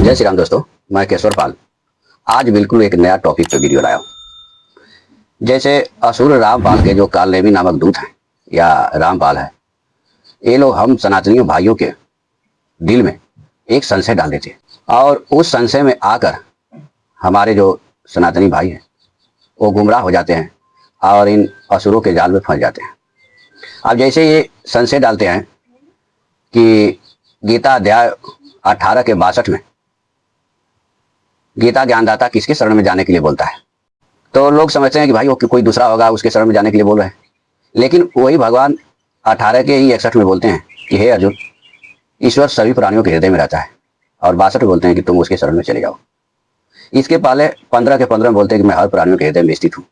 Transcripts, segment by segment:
जय श्री राम दोस्तों, मैं केशवर पाल आज बिल्कुल एक नया टॉपिक पे वीडियो लाया हूँ। जैसे असुर रामपाल के जो कालनेमी नामक दूत हैं या रामपाल है, ये लोग हम सनातनियों भाइयों के दिल में एक संशय डाल देते हैं और उस संशय में आकर हमारे जो सनातनी भाई हैं वो गुमराह हो जाते हैं और इन असुरों के जाल में फंस जाते हैं। अब जैसे ये संशय डालते हैं कि गीता अध्याय 18 के 62 में गीता ज्ञानदाता किसके शरण में जाने के लिए बोलता है, तो लोग समझते हैं कि भाई वो कोई दूसरा होगा उसके शरण में जाने के लिए बोल रहे हैं। लेकिन वही भगवान 18 के ही 61 में बोलते हैं कि हे अर्जुन, ईश्वर सभी प्राणियों के हृदय में रहता है, और 62 में बोलते हैं कि तुम उसके शरण में चले जाओ। इसके पहले 15 के 15 में बोलते हैं कि मैं हर प्राणियों के हृदय में स्थित हूँ,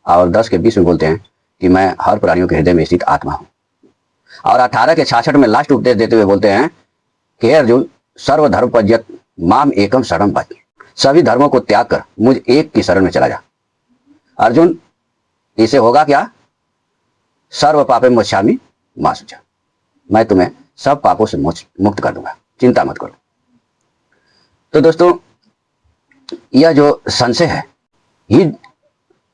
और 10 के 20 में बोलते हैं कि मैं हर प्राणियों के हृदय में स्थित आत्मा हूँ, और 18 के 66 में लास्ट उपदेश देते हुए बोलते हैं कि हे अर्जुन, सर्वधर्म पज्यत माम एकम शरणम भज, सभी धर्मों को त्याग कर मुझ एक की शरण में चला जा। अर्जुन, इसे होगा क्या? सर्व पापे मोक्षामि मा शुचा, मैं तुम्हें सब पापों से मुक्त कर दूंगा, चिंता मत करो। तो दोस्तों, यह जो संशय है ये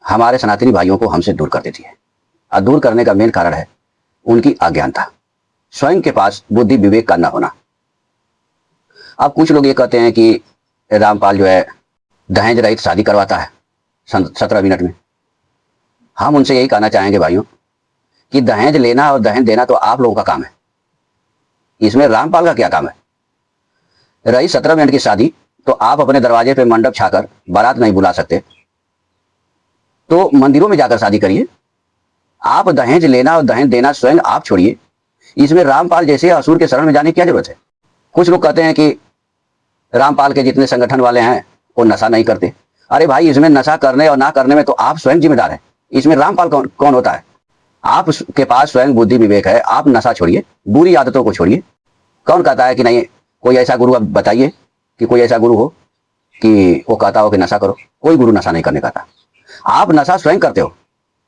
हमारे सनातनी भाइयों को हमसे दूर कर देती है, और दूर करने का मेन कारण है उनकी अज्ञानता, स्वयं के पास बुद्धि विवेक का न होना। अब कुछ लोग ये कहते हैं कि रामपाल जो है दहेज रहित शादी करवाता है 17 मिनट में। हम उनसे यही कहना चाहेंगे भाइयों कि दहेज लेना और दहेज देना तो आप लोगों का काम है, इसमें रामपाल का क्या काम है? रही 17 मिनट की शादी तो आप अपने दरवाजे पे मंडप छाकर बारात नहीं बुला सकते, तो मंदिरों में जाकर शादी करिए। आप दहेज लेना और दहेज देना स्वयं आप छोड़िए, इसमें रामपाल जैसे असुर के शरण में जाने की क्या जरूरत है? कुछ लोग कहते हैं कि रामपाल के जितने संगठन वाले हैं वो नशा नहीं करते। अरे भाई, इसमें नशा करने और ना करने में तो आप स्वयं जिम्मेदार हैं, इसमें रामपाल कौन होता है? आपके पास स्वयं बुद्धि विवेक है, आप नशा छोड़िए, बुरी आदतों को छोड़िए। कौन कहता है कि नहीं? कोई ऐसा गुरु आप बताइए कि कोई ऐसा गुरु हो कि वो कहता हो कि नशा करो। कोई गुरु नशा नहीं करने कहता, आप नशा स्वयं करते हो,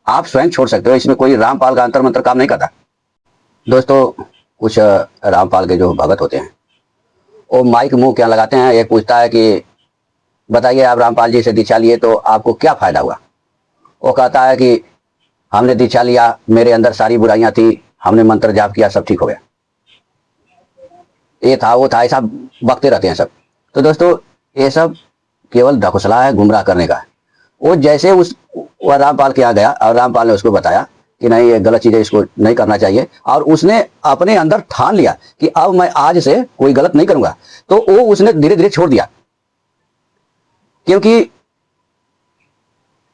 आप स्वयं छोड़ सकते हो, इसमें कोई रामपाल का अंतर मंत्र काम नहीं करता। दोस्तों, कुछ रामपाल के जो भगत होते हैं वो माइक मुंह क्या लगाते हैं। एक पूछता है कि बताइए, आप रामपाल जी से दीक्षा लिए तो आपको क्या फायदा हुआ? वो कहता है कि हमने दीक्षा लिया, मेरे अंदर सारी बुराइयां थी, हमने मंत्र जाप किया, सब ठीक हो गया, ये था वो था, ऐसा बकते रहते हैं सब। तो दोस्तों, ये सब केवल ढकोसला है, गुमराह करने का। वो जैसे वह रामपाल के यहाँ गया और रामपाल ने उसको बताया कि नहीं, ये गलत चीज है, इसको नहीं करना चाहिए, और उसने अपने अंदर ठान लिया कि अब मैं आज से कोई गलत नहीं करूंगा, तो वो उसने धीरे धीरे छोड़ दिया। क्योंकि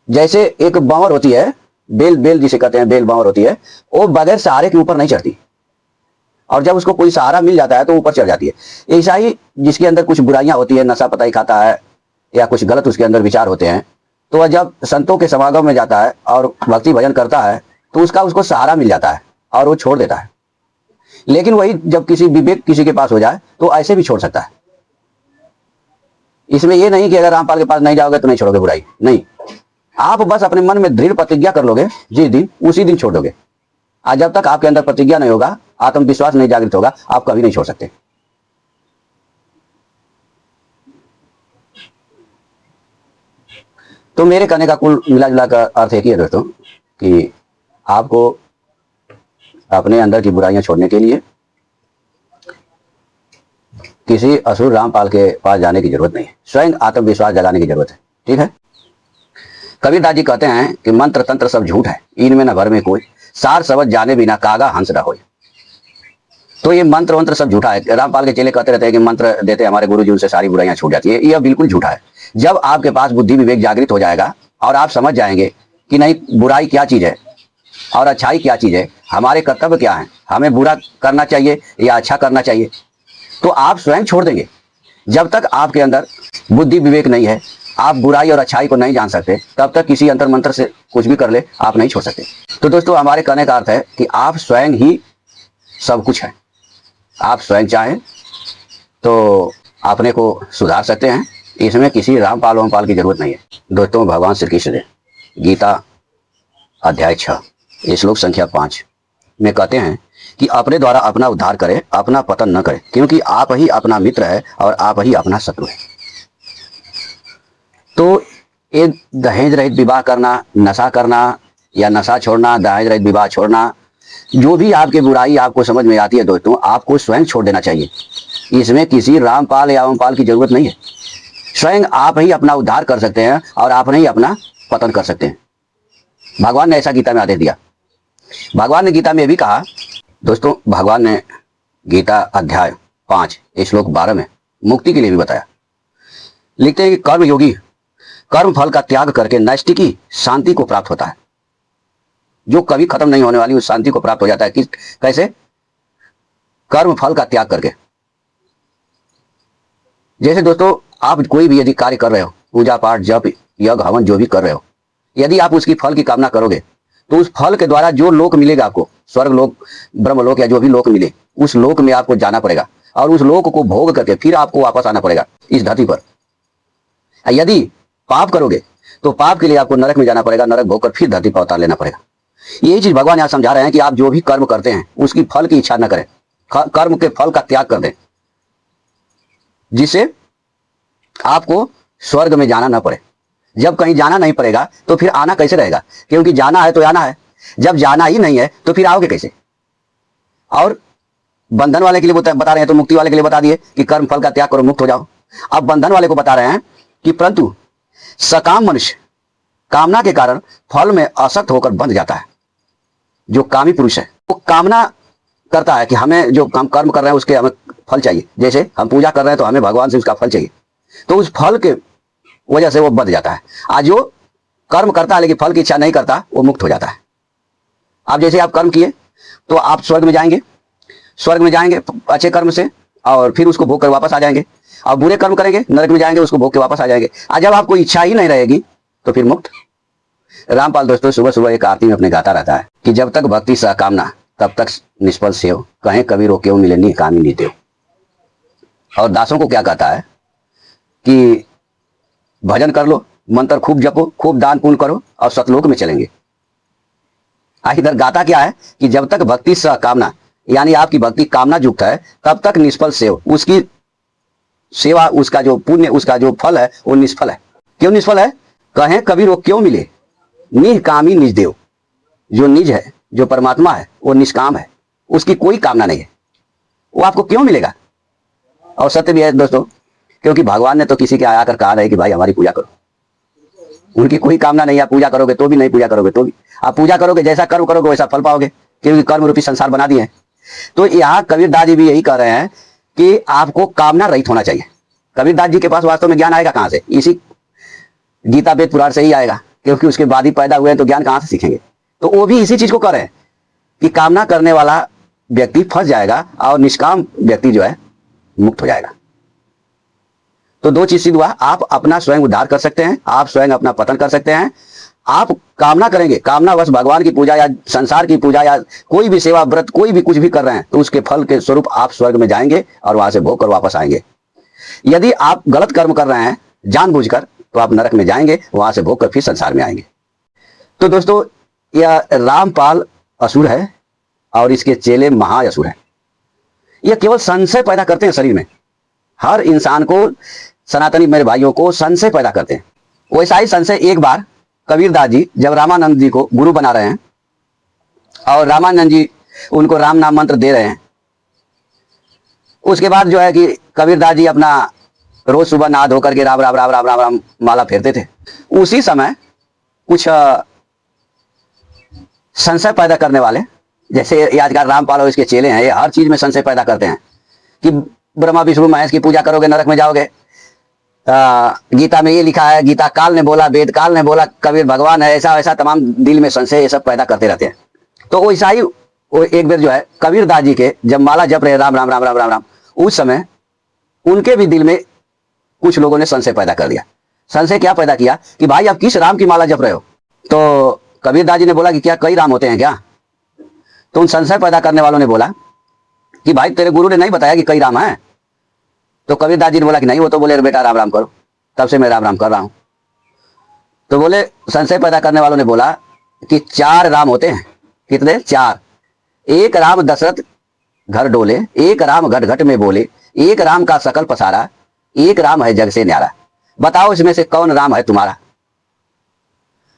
जैसे एक बावर होती है, बेल जिसे कहते हैं, बेल बावर होती है, वो बगैर सहारे के ऊपर नहीं चढ़ती, और जब उसको कोई सहारा मिल जाता है तो ऊपर चढ़ जाती है। ऐसा ही जिसके अंदर कुछ बुराइयां होती है, नशा पताई खाता है या कुछ गलत उसके अंदर विचार होते हैं, तो वह जब संतों के समागम में जाता है और भक्ति भजन करता है तो उसको सहारा मिल जाता है और वो छोड़ देता है। लेकिन वही जब किसी विवेक किसी के पास हो जाए तो ऐसे भी छोड़ सकता है। इसमें ये नहीं कि अगर रामपाल के पास नहीं जाओगे तो नहीं छोड़ोगे बुराई, नहीं, आप बस अपने मन में दृढ़ प्रतिज्ञा कर लोगे, जिस दिन उसी दिन छोड़ दोगे। आज जब तक आपके अंदर प्रतिज्ञा नहीं होगा, आत्मविश्वास नहीं जागृत होगा, आप कभी नहीं छोड़ सकते। तो मेरे कहने का कुल मिला जुला का अर्थ एक ही है दोस्तों कि आपको अपने अंदर की बुराइयां छोड़ने के लिए किसी असुर रामपाल के पास जाने की जरूरत नहीं है, स्वयं आत्मविश्वास जगाने की जरूरत है। ठीक है? कबीरदास जी कहते हैं कि मंत्र तंत्र सब झूठ है, इनमें न भर में कोई, सार सबद जाने बिना कागा हंस न होए। तो ये मंत्र वंत्र सब झूठा है। रामपाल के चेले कहते रहते हैं कि मंत्र देते हमारे गुरु जी, उनसे सारी बुराइयां छूट जाती है। यह बिल्कुल झूठा है। जब आपके पास बुद्धि विवेक जागृत हो जाएगा और आप समझ जाएंगे कि नहीं, बुराई क्या चीज है और अच्छाई क्या चीज है, हमारे कर्तव्य क्या है, हमें बुरा करना चाहिए या अच्छा करना चाहिए, तो आप स्वयं छोड़ देंगे। जब तक आपके अंदर बुद्धि विवेक नहीं है, आप बुराई और अच्छाई को नहीं जान सकते, तब तक किसी अंतर मंत्र से कुछ भी कर ले आप नहीं छोड़ सकते। तो दोस्तों, हमारे कहने का अर्थ है कि आप स्वयं ही सब कुछ है। आप स्वयं चाहें तो अपने को सुधार सकते हैं, इसमें किसी रामपाल वामपाल की जरूरत नहीं है। दोस्तों, भगवान श्री कृष्ण ने गीता अध्याय 6 श्लोक संख्या 5 में कहते हैं कि अपने द्वारा अपना उद्धार करे, अपना पतन न करे, क्योंकि आप ही अपना मित्र है और आप ही अपना शत्रु है। तो ये दहेज रहित विवाह करना, नशा करना या नशा छोड़ना, दहेज रहित विवाह छोड़ना, जो भी आपकी बुराई आपको समझ में आती है दोस्तों, आपको स्वयं छोड़ देना चाहिए। इसमें किसी रामपाल या ओमपाल की जरूरत नहीं है। स्वयं आप ही अपना उद्धार कर सकते हैं और आप ही अपना पतन कर सकते हैं। भगवान ने ऐसा गीता में आदेश दिया। भगवान ने गीता में भी कहा दोस्तों, भगवान ने गीता अध्याय 5 श्लोक 12 में मुक्ति के लिए भी बताया। लिखते हैं कि कर्म योगी कर्म फल का त्याग करके नैष्ठिकी शांति को प्राप्त होता है, जो कभी खत्म नहीं होने वाली उस शांति को प्राप्त हो जाता है। किस कैसे? कर्म फल का त्याग करके। जैसे दोस्तों, आप कोई भी यदि कार्य कर रहे हो, पूजा पाठ जप यज्ञ हवन जो भी कर रहे हो, यदि आप उसकी फल की कामना करोगे तो उस फल के द्वारा जो लोक मिलेगा आपको, स्वर्ग लोक, ब्रह्म लोक या जो भी लोक मिले, उस लोक में आपको जाना पड़ेगा और उस लोक को भोग करके फिर आपको वापस आना पड़ेगा इस धरती पर। यदि पाप करोगे तो पाप के लिए आपको नरक में जाना पड़ेगा, नरक भोग कर फिर धरती पर अवतार लेना पड़ेगा। यही चीज भगवान यहां समझा रहे हैं कि आप जो भी कर्म करते हैं उसकी फल की इच्छा न करें, कर्म के फल का त्याग कर दें, जिससे आपको स्वर्ग में जाना न पड़े। जब कहीं जाना नहीं पड़ेगा तो फिर आना कैसे रहेगा? क्योंकि जाना है तो आना है, जब जाना ही नहीं है तो फिर आओगे कैसे? और बंधन वाले के लिए बता रहे हैं तो मुक्ति वाले के लिए बता दिए कि कर्म फल का त्याग करो, मुक्त हो जाओ। अब बंधन वाले को बता रहे हैं कि परंतु सकाम मनुष्य कामना के कारण फल में आसक्त होकर बंध जाता है। जो कामी पुरुष है वो कामना करता है कि हमें जो काम कर्म कर रहे हैं उसके हमें फल चाहिए। जैसे हम पूजा कर रहे हैं तो हमें भगवान से उसका फल चाहिए, तो उस फल के वजह से वो बंध जाता है। आज जो कर्म करता है लेकिन फल की इच्छा नहीं करता, वो मुक्त हो जाता है। अब जैसे आप कर्म किए तो आप स्वर्ग में जाएंगे, स्वर्ग में जाएंगे अच्छे कर्म से और फिर उसको भोग कर वापस आ जाएंगे। और बुरे कर्म करेंगे, नरक में जाएंगे, उसको भोग के वापस आ जाएंगे। और जब आपको इच्छा ही नहीं रहेगी तो फिर मुक्त। रामपाल दोस्तों सुबह सुबह एक आरती में अपने गाता रहता है कि जब तक भक्ति सहकामना तब तक निष्फल सेव, कहें कबीर हो क्यों मिले नहीं कामी नहीं देव। और दासों को क्या कहता है कि भजन कर लो, मंत्र खूब जपो, खूब दान पुण्य करो और सतलोक में चलेंगे। इधर गाता क्या है कि जब तक भक्ति सहकामना, यानी आपकी भक्ति कामना युक्त है, तब तक निष्फल सेव, उसकी सेवा, उसका जो पुण्य, उसका जो फल है वो निष्फल है। क्यों निष्फल है? कहें कबीर वो क्यों मिले निज कामी निज देव। जो निज है, जो परमात्मा है, वो निष्काम है, उसकी कोई कामना नहीं है, वो आपको क्यों मिलेगा? और सत्य भी है दोस्तों, क्योंकि भगवान ने तो किसी के आकर कहा नहीं कि भाई हमारी पूजा करो। उनकी कोई कामना नहीं है, आप पूजा करोगे तो भी, नहीं पूजा करोगे तो भी। आप पूजा करोगे, जैसा कर्म करोगे वैसा फल पाओगे, क्योंकि कर्म रूपी संसार बना दिए हैं। तो यहाँ कबीरदास जी भी यही कह रहे हैं कि आपको कामना रहित होना चाहिए। कबीरदास जी के पास वास्तव में ज्ञान आएगा कहां से? इसी गीता वेद पुराण से ही आएगा, क्योंकि उसके बाद ही पैदा हुए हैं तो ज्ञान कहां से सीखेंगे? तो वो भी इसी चीज को कर रहे हैं कि कामना करने वाला व्यक्ति फंस जाएगा और निष्काम व्यक्ति जो है मुक्त हो जाएगा। तो दो चीज सिद्ध हुआ, आप अपना स्वयं उद्धार कर सकते हैं, आप स्वयं अपना पतन कर सकते हैं। आप कामना करेंगे, कामना बस भगवान की पूजा या संसार की पूजा या कोई भी सेवा व्रत कोई भी कुछ भी कर रहे हैं, तो उसके फल के स्वरूप आप स्वर्ग में जाएंगे और वहां से भोग कर वापस आएंगे। यदि आप गलत कर्म कर रहे हैं जानबूझकर, तो आप नरक में जाएंगे, वहां से भोग कर फिर संसार में आएंगे। तो दोस्तों यह रामपाल असुर है और इसके चेले महाअसुर है। यह केवल संशय पैदा करते हैं शरीर में। हर इंसान को, सनातनी मेरे भाइयों को, संशय पैदा करते हैं। वैसा ही संशय एक बार कबीरदास जी जब रामानंद जी को गुरु बना रहे हैं और रामानंद जी उनको राम नाम मंत्र दे रहे हैं, उसके बाद जो है कि कबीरदास जी अपना रोज सुबह नहा धो करके राम राम राम राम राम राम माला फेरते थे। उसी समय कुछ संशय पैदा करने वाले, जैसे यादगार रामपाल और इसके चेले हैं, ये हर चीज में संशय पैदा करते हैं कि ब्रह्मा विष्णु महेश की पूजा करोगे नरक में जाओगे। गीता में ये लिखा है, गीता काल ने बोला, वेद काल ने बोला, कबीर भगवान है, ऐसा वैसा तमाम दिल में संशय ये सब पैदा करते रहते हैं। तो वैसा ही वो एक बार जो है कबीरदास जी के जब माला जप रहे राम राम राम राम राम राम, उस समय उनके भी दिल में कुछ लोगों ने संशय पैदा कर दिया। संशय क्या पैदा किया कि भाई आप किस राम की माला जप रहे हो? तो कबीरदास जी ने बोला कि क्या कई राम होते हैं क्या? तो उन संशय पैदा करने वालों ने बोला कि भाई तेरे गुरु ने नहीं बताया कि कई राम है? तो कबीरदास जी ने बोला कि नहीं, वो तो बोले बेटा राम राम करो, तब से मैं राम राम कर रहा हूं। तो बोले, संशय पैदा करने वालों ने बोला कि 4 राम होते हैं। कितने? 4। एक राम दशरथ घर डोले, एक राम घट घट में बोले, एक राम का सकल पसारा, एक राम है जग से न्यारा। बताओ इसमें से कौन राम है तुम्हारा।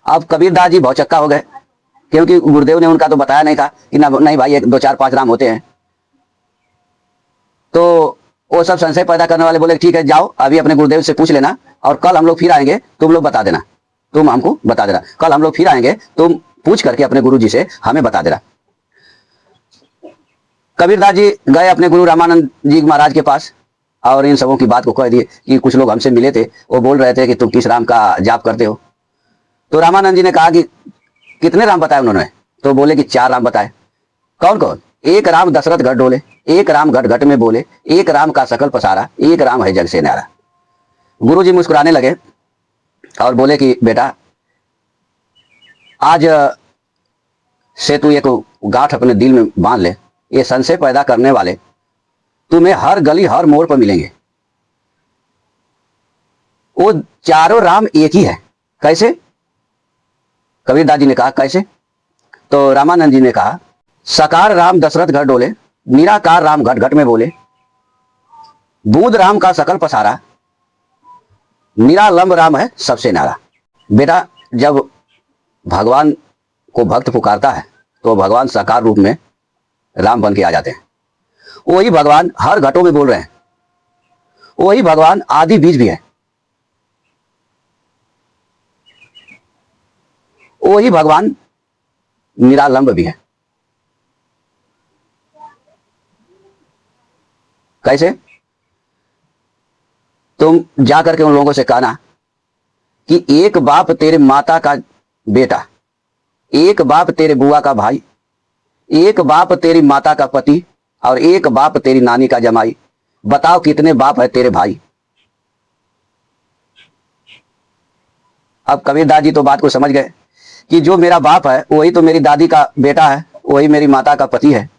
अब कबीरदास जी भौचक्का हो गए, क्योंकि गुरुदेव ने उनका तो बताया नहीं था कि ना, नहीं भाई एक दो चार पांच राम होते हैं। तो वो सब संशय पैदा करने वाले बोले ठीक है जाओ अभी अपने गुरुदेव से पूछ लेना, और कल हम लोग फिर आएंगे, तुम लोग बता देना, तुम हमको बता देना, कल हम लोग फिर आएंगे, तुम पूछ करके अपने गुरु जी से हमें बता देना। कबीरदास जी गए अपने गुरु रामानंद जी महाराज के पास और इन सबों की बात को कह दिए कि कुछ लोग हमसे मिले थे, वो बोल रहे थे कि तुम किस राम का जाप करते हो। तो रामानंद जी ने कहा कि कितने राम बताए उन्होंने, तो बोले कि 4 राम बताए। कौन कौन? एक राम दशरथ घट डोले, एक राम घट घट में बोले, एक राम का सकल पसारा, एक राम है जग से न्यारा। गुरु जी मुस्कुराने लगे और बोले कि बेटा आज से तू एक गांठ अपने दिल में बांध ले, ये संशय पैदा करने वाले तुम्हें हर गली हर मोड़ पर मिलेंगे। वो चारों राम एक ही है। कैसे? कबीरदास जी ने कहा कैसे? तो रामानंद जी ने कहा सकार राम दशरथ घर डोले, निराकार राम घट घट में बोले, बूंद राम का सकल पसारा, निरालंब राम है सबसे न्यारा। बेटा जब भगवान को भक्त पुकारता है तो भगवान साकार रूप में राम बन के आ जाते हैं। वही भगवान हर घटों में बोल रहे हैं, वही भगवान आदि बीज भी है, वही भगवान निरालंब भी है। कैसे? तुम जाकर के उन लोगों से कहना कि एक बाप तेरे माता का बेटा, एक बाप तेरे बुआ का भाई, एक बाप तेरी माता का पति और एक बाप तेरी नानी का जमाई। बताओ कितने बाप है तेरे भाई। अब कबीरदास जी तो बात को समझ गए कि जो मेरा बाप है वही तो मेरी दादी का बेटा है, वही मेरी माता का पति है,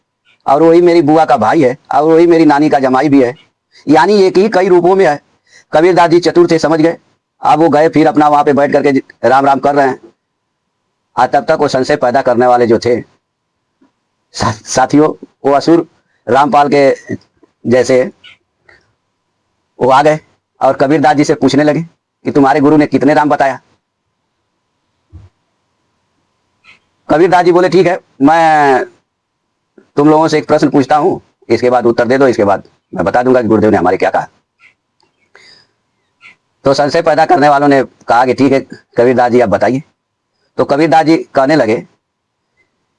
और वही मेरी बुआ का भाई है, और वही मेरी नानी का जमाई भी है, यानी एक ही कई रूपों में है। कबीरदास जी चतुर थे, समझ गए। अब वो गए फिर अपना वहां पे बैठ करके राम राम कर रहे हैं। तब तक वो संशय पैदा करने वाले जो थे साथियों, वो असुर रामपाल के जैसे वो आ गए और कबीरदास जी से पूछने लगे कि तुम्हारे गुरु ने कितने राम बताया। कबीरदास जी बोले ठीक है मैं तुम लोगों से एक प्रश्न पूछता हूं, इसके बाद उत्तर दे दो, इसके बाद मैं बता दूंगा कि गुरुदेव ने हमारे क्या कहा। तो संशय पैदा करने वालों ने कहा कि ठीक है कबीरदास जी आप बताइए। तो कबीरदास जी कहने लगे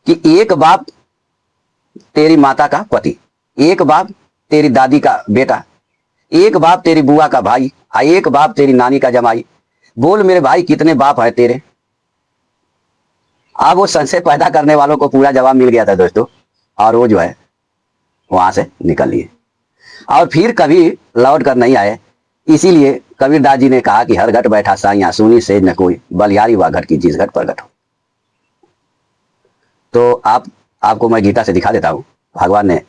कि एक बाप तेरी माता का पति, एक बाप तेरी दादी का बेटा, एक बाप तेरी बुआ का भाई, एक बाप तेरी नानी का जमाई। बोल मेरे भाई कितने बाप है तेरे। अब वो संशय पैदा करने वालों को पूरा जवाब मिल गया था दोस्तों, और वो जो है वहां से निकल लिए और फिर कभी लौट कर नहीं आए। इसीलिए कबीरदास जी ने कहा कि हर घट बैठा साइया, सुनी से न कोई, बलियारी व घट की जिस घट पर घट हो। तो आपको मैं गीता से दिखा देता हूं, भगवान ने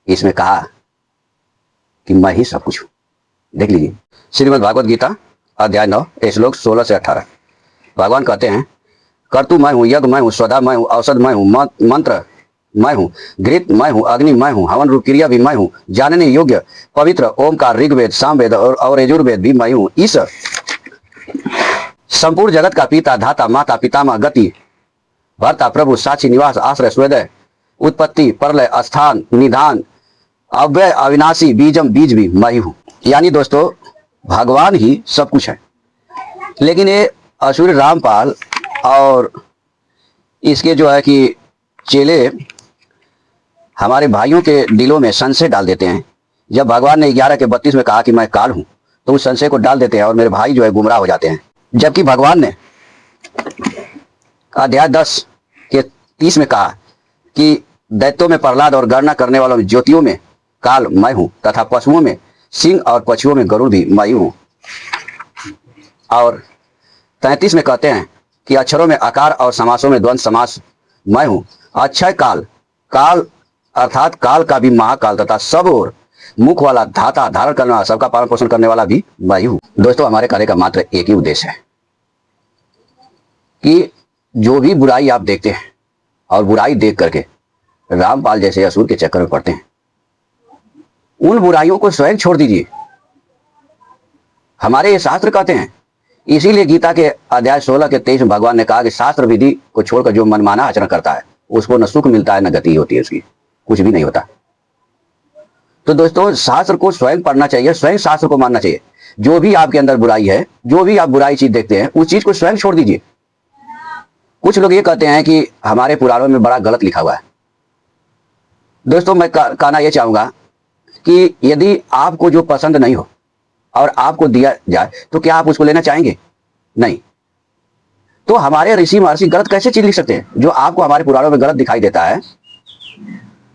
इसमें कहा कि मैं ही सब कुछ हूं। देख लीजिए श्रीमद् भागवत गीता अध्याय 9 श्लोक 16 से 18। भगवान कहते हैं कर्तु मैं हूं, यज्ञ मैं हूं, स्वधा मैं हूं, औषध मैं हूं, मंत्र मैं हूं, घृत मैं हूं, अग्नि मैं हूं, हवन रूप क्रिया भी मैं हूं, जानने योग्य पवित्र ओमकार ऋग्वेद सामवेद और यजुर्वेद भी मैं हूं। इस संपूर्ण जगत का पिता धाता माता पितामह गति भर्ता प्रभु साक्षी निवास आश्रय स्वेदय उत्पत्ति प्रलय स्थान निधान अव्यय अविनाशी बीजम बीज भी मैं हूं। यानी दोस्तों भगवान ही सब कुछ है। लेकिन ये असुर रामपाल और इसके जो है कि चेले हमारे भाइयों के दिलों में संशय डाल देते हैं। जब भगवान ने 11 के 32 में कहा कि मैं काल हूं, तो उस संशय को डाल देते हैं और मेरे भाई जो है गुमराह हो जाते हैं। जबकि भगवान ने अध्याय 10 के 30 में कहा कि दैत्यों में प्रहलाद और गणना करने वालों में ज्योतियों में काल मैं हूं, तथा पशुओं में सिंह और पक्षियों में गरुड़ भी मैं हूं। और 33 में कहते हैं कि अक्षरों में आकार और समासों में द्वंद्व समास मैं हूं। अक्षय काल, काल अर्थात काल का भी महाकाल तथा सब और मुख वाला धाता धारण करने वाला सबका पालन पोषण करने वाला भी मैं हूं। दोस्तों हमारे कार्य का मात्र एक ही उद्देश्य है कि जो भी बुराई आप देखते हैं और बुराई देख करके रामपाल जैसे असुर के चक्कर में पड़ते हैं। उन बुराइयों को स्वयं छोड़ दीजिए। हमारे ये शास्त्र कहते हैं, इसीलिए गीता के अध्याय 16 के 23 में भगवान ने कहा कि शास्त्र विधि को छोड़कर जो मनमाना आचरण करता है उसको न सुख मिलता है न गति होती है, उसकी कुछ भी नहीं होता। तो दोस्तों, शास्त्र को स्वयं पढ़ना चाहिए, स्वयं शास्त्र को मानना चाहिए। जो भी आपके अंदर बुराई है, जो भी आप बुराई चीज देखते हैं, उस चीज को स्वयं छोड़ दीजिए। कुछ लोग ये कहते हैं कि हमारे पुराणों में बड़ा गलत लिखा हुआ है। दोस्तों, मैं कहना यह चाहूंगा कि यदि आपको जो पसंद नहीं हो और आपको दिया जाए तो क्या आप उसको लेना चाहेंगे? नहीं। तो हमारे ऋषि महर्षि गलत कैसे चीज लिख सकते हैं? जो आपको हमारे पुराणों में गलत दिखाई देता है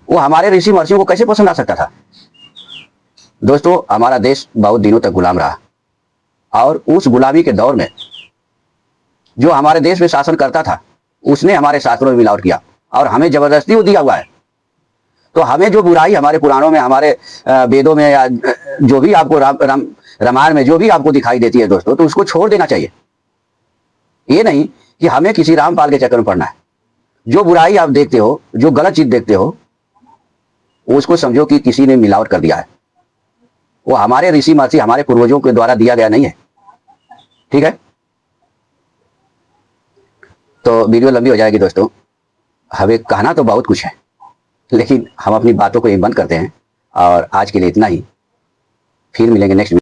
वो हमारे ऋषि महर्षियों को कैसे पसंद आ सकता था? दोस्तों, हमारा देश बहुत दिनों तक गुलाम रहा और उस गुलामी के दौर में जो हमारे देश में शासन करता था उसने हमारे शास्त्रों में मिलावट किया और हमें जबरदस्ती वो दिया हुआ है। तो हमें जो बुराई हमारे पुराणों में, हमारे वेदों में, या जो भी आपको रामायण में जो भी आपको दिखाई देती है दोस्तों, तो उसको छोड़ देना चाहिए। ये नहीं कि हमें किसी रामपाल के चक्कर में पड़ना है। जो बुराई आप देखते हो, जो गलत चीज देखते हो, उसको समझो कि किसी ने मिलावट कर दिया है। वो हमारे ऋषि महर्षि, हमारे पूर्वजों के द्वारा दिया गया नहीं है। ठीक है, तो वीडियो लंबी हो जाएगी दोस्तों। हमें कहना तो बहुत कुछ है, लेकिन हम अपनी बातों को यही बंद करते हैं और आज के लिए इतना ही। फिर मिलेंगे नेक्स्ट